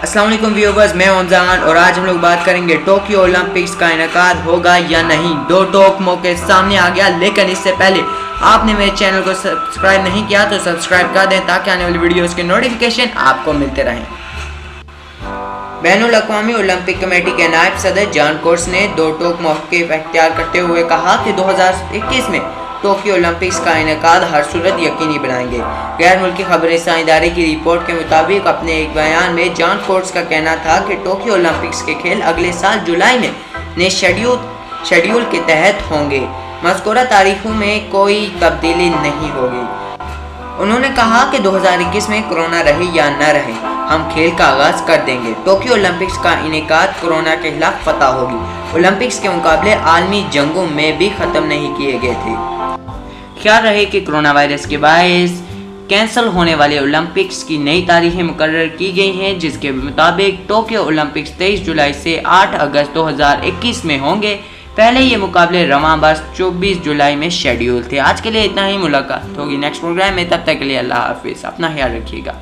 अस्सलाम वालेकुम व्यूअर्स, मैं हमजान और आज हम लोग बात करेंगे टोक्यो ओलंपिक्स का इनेकाद होगा या नहीं। दो टॉप मौके सामने आ गया, लेकिन इससे पहले आपने मेरे चैनल को सब्सक्राइब नहीं किया तो सब्सक्राइब कर दें ताकि आने वाली वीडियोस के नोटिफिकेशन आपको मिलते रहें। बैनुल अक़वामी ओलंपिक कमेटी के नायब सदर जॉन कोर्स ने दो टॉप मौके इख्तियार करते हुए कहा कि 2021 में टोक्यो ओलंपिक्स का इनेकाद हर सूरत यकीनी बनाएंगे। गैर मुल्की खबरें इदारे की रिपोर्ट के मुताबिक अपने एक बयान में जॉन कोर्स का कहना था कि टोक्यो ओलंपिक्स के खेल अगले साल जुलाई में नए शेड्यूल के तहत होंगे। मज़कूरा तारीखों में कोई तब्दीली नहीं होगी। उन्होंने कहा कि 2021 में कोरोना रहे या न रहे, हम खेल का आगाज कर देंगे। टोक्यो ओलंपिक्स का इनेकाद कोरोना के खिलाफ फतह होगी। ओलंपिक्स के मुकाबले आलमी जंगों में भी ख़त्म नहीं किए गए थे। ख्याल रहे कि कोरोना वायरस के बायस कैंसिल होने वाले ओलंपिक्स की नई तारीखें मुकर्रर की गई हैं, जिसके मुताबिक टोक्यो ओलंपिक्स 23 जुलाई से 8 अगस्त 2021 में होंगे। पहले ये मुकाबले रवां बरस 24 जुलाई में शेड्यूल थे। आज के लिए इतना ही, मुलाकात होगी नेक्स्ट प्रोग्राम में। तब तक के लिए अल्लाह हाफिज़, अपना ख्याल रखिएगा।